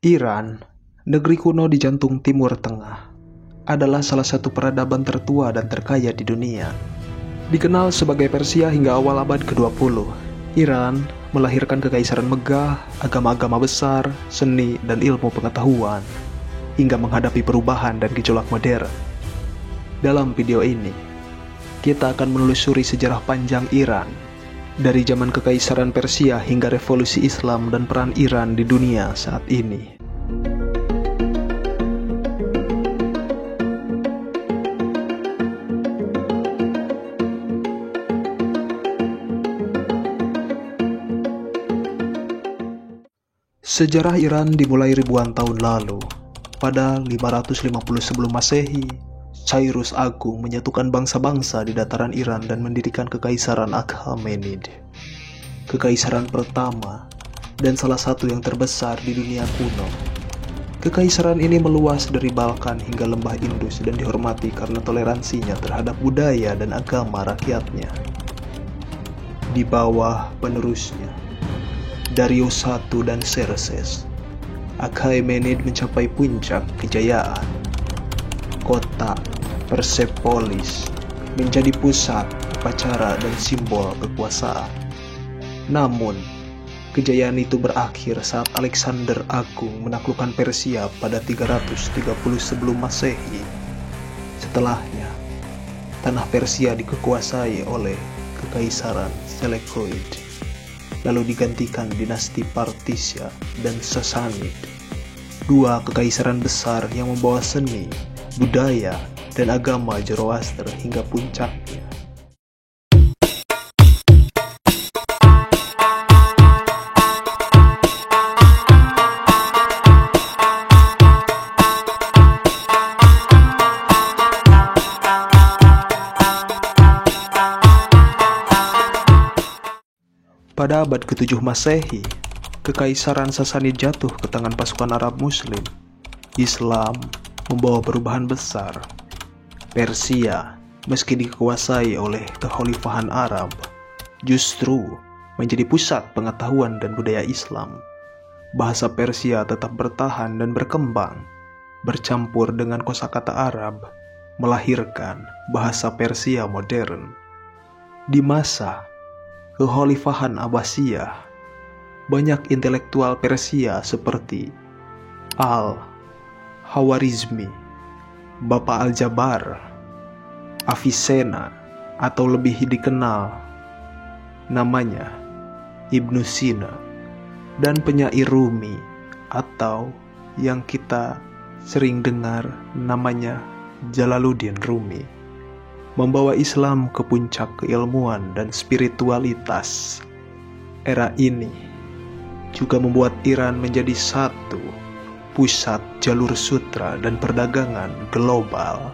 Iran, negeri kuno di jantung Timur Tengah, adalah salah satu peradaban tertua dan terkaya di dunia. Dikenal sebagai Persia hingga awal abad ke-20, Iran melahirkan kekaisaran megah, agama-agama besar, seni, dan ilmu pengetahuan, hingga menghadapi perubahan dan gejolak modern. Dalam video ini, kita akan menelusuri sejarah panjang Iran, dari zaman kekaisaran Persia hingga revolusi Islam dan peran Iran di dunia saat ini. Sejarah Iran dimulai ribuan tahun lalu. Pada 550 sebelum Masehi, Cyrus Agung menyatukan bangsa-bangsa di dataran Iran dan mendirikan Kekaisaran Achaemenid. Kekaisaran pertama dan salah satu yang terbesar di dunia kuno. Kekaisaran ini meluas dari Balkan hingga lembah Indus dan dihormati karena toleransinya terhadap budaya dan agama rakyatnya. Di bawah penerusnya, Darius I dan Xerxes, Achaemenid mencapai puncak kejayaan. Kota Persepolis menjadi pusat upacara dan simbol kekuasaan. Namun, kejayaan itu berakhir saat Alexander Agung menaklukkan Persia pada 330 sebelum Masehi. Setelahnya, tanah Persia dikuasai oleh Kekaisaran Seleucid, lalu digantikan dinasti Partisia dan Sassanid, dua kekaisaran besar yang membawa seni, budaya, dan agama Zoroaster hingga puncaknya. Pada abad ke-7 Masehi, Kekaisaran Sassanid jatuh ke tangan pasukan Arab Muslim. Islam membawa perubahan besar. Persia, meski dikuasai oleh Kekhalifahan Arab, justru menjadi pusat pengetahuan dan budaya Islam. Bahasa Persia tetap bertahan dan berkembang, bercampur dengan kosakata Arab, melahirkan bahasa Persia modern. Di masa Kekhalifahan Abbasiyah, banyak intelektual Persia seperti Al-Khwarizmi, Bapak Al-Jabar, Avicenna, atau lebih dikenal namanya Ibnu Sina, dan penyair Rumi atau yang kita sering dengar namanya Jalaluddin Rumi, membawa Islam ke puncak keilmuan dan spiritualitas. Era ini juga membuat Iran menjadi satu pusat jalur sutra dan perdagangan global.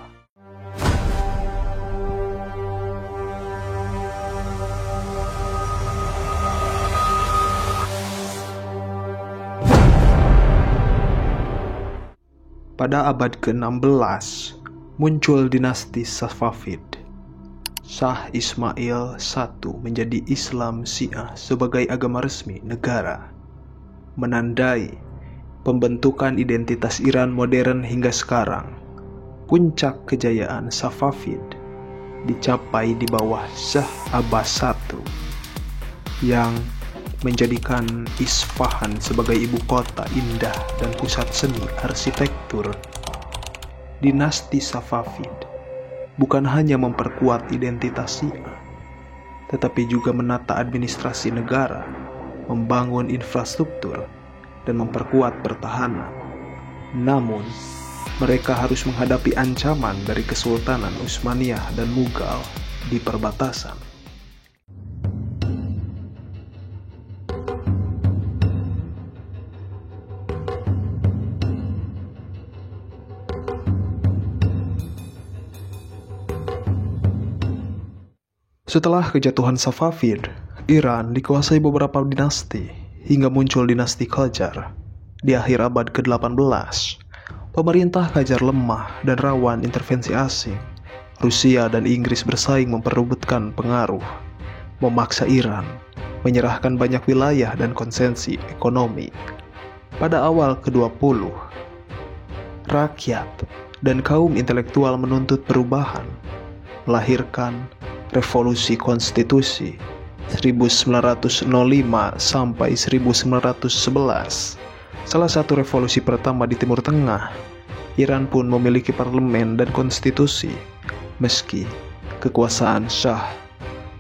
Pada abad ke-16, muncul dinasti Safavid. Shah Ismail I menjadi Islam Syiah sebagai agama resmi negara, menandai pembentukan identitas Iran modern hingga sekarang. Puncak kejayaan Safavid dicapai di bawah Shah Abbas I yang menjadikan Isfahan sebagai ibu kota indah dan pusat seni arsitektur. Dinasti Safavid bukan hanya memperkuat identitas Syiah, tetapi juga menata administrasi negara, membangun infrastruktur, dan memperkuat pertahanan. Namun, mereka harus menghadapi ancaman dari Kesultanan Utsmaniyah dan Mughal di perbatasan. Setelah kejatuhan Safavid, Iran dikuasai beberapa dinasti hingga muncul dinasti Qajar. Di akhir abad ke-18, pemerintah Qajar lemah dan rawan intervensi asing. Rusia dan Inggris bersaing memperebutkan pengaruh, memaksa Iran menyerahkan banyak wilayah dan konsesi ekonomi. pada awal ke-20, rakyat dan kaum intelektual menuntut perubahan, melahirkan revolusi konstitusi 1905 sampai 1911. Salah satu revolusi pertama di Timur Tengah. Iran pun memiliki parlemen dan konstitusi, meski kekuasaan Shah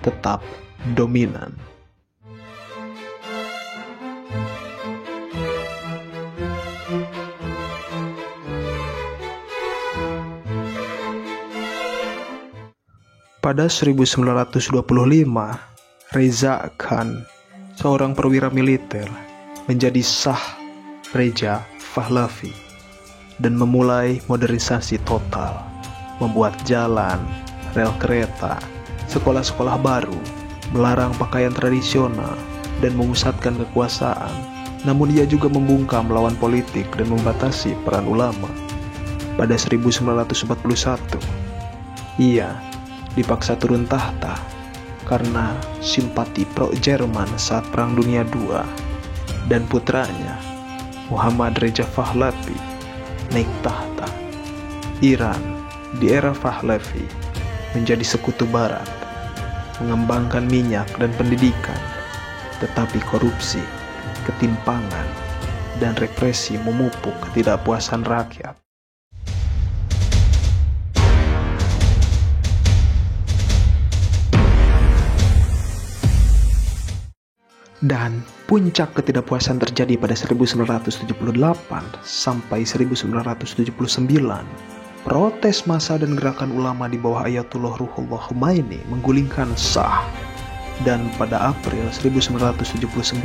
tetap dominan. Pada 1925, Reza Khan, seorang perwira militer, menjadi Shah Reza Pahlavi dan memulai modernisasi total, membuat jalan, rel kereta, sekolah-sekolah baru, melarang pakaian tradisional, dan memusatkan kekuasaan. Namun ia juga membungkam lawan politik dan membatasi peran ulama. Pada 1941, ia dipaksa turun tahta karena simpati pro-Jerman saat Perang Dunia II, dan putranya Muhammad Reza Pahlavi naik tahta. Iran di era Pahlavi menjadi sekutu barat, mengembangkan minyak dan pendidikan, tetapi korupsi, ketimpangan, dan represi memupuk ketidakpuasan rakyat. Dan puncak ketidakpuasan terjadi pada 1978 sampai 1979. Protes massa dan gerakan ulama di bawah Ayatullah Ruhollah Khomeini menggulingkan Shah. Dan pada April 1979,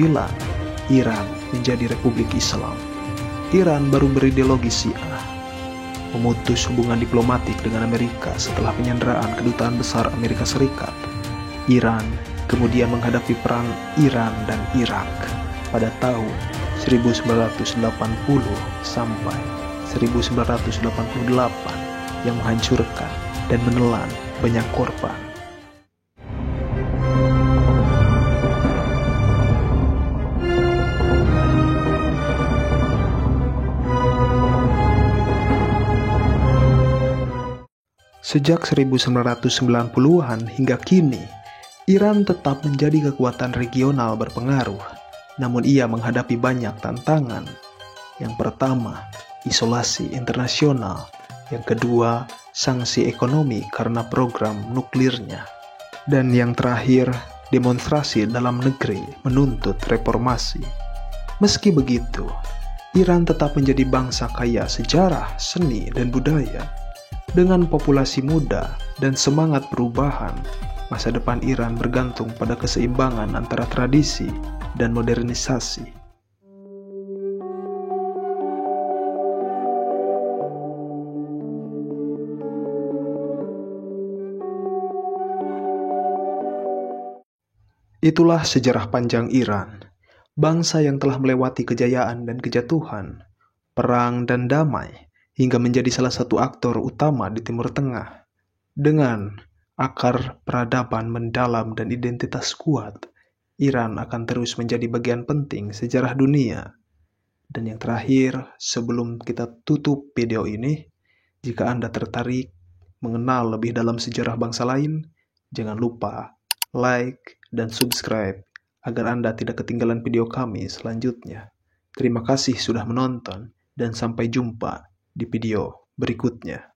Iran menjadi Republik Islam. Iran baru berideologi Syiah, memutus hubungan diplomatik dengan Amerika setelah penyanderaan kedutaan besar Amerika Serikat. Iran kemudian menghadapi perang Iran dan Irak pada tahun 1980 sampai 1988 yang menghancurkan dan menelan banyak korban. Sejak 1990-an hingga kini, Iran tetap menjadi kekuatan regional berpengaruh, namun ia menghadapi banyak tantangan. Yang pertama, isolasi internasional. Yang kedua, sanksi ekonomi karena program nuklirnya. Dan yang terakhir, demonstrasi dalam negeri menuntut reformasi. Meski begitu, Iran tetap menjadi bangsa kaya sejarah, seni, dan budaya. Dengan populasi muda dan semangat perubahan, masa depan Iran bergantung pada keseimbangan antara tradisi dan modernisasi. Itulah sejarah panjang Iran, bangsa yang telah melewati kejayaan dan kejatuhan, perang dan damai, hingga menjadi salah satu aktor utama di Timur Tengah. Dengan akar peradaban mendalam dan identitas kuat, Iran akan terus menjadi bagian penting sejarah dunia. Dan yang terakhir, sebelum kita tutup video ini, jika Anda tertarik mengenal lebih dalam sejarah bangsa lain, jangan lupa like dan subscribe agar Anda tidak ketinggalan video kami selanjutnya. Terima kasih sudah menonton dan sampai jumpa di video berikutnya.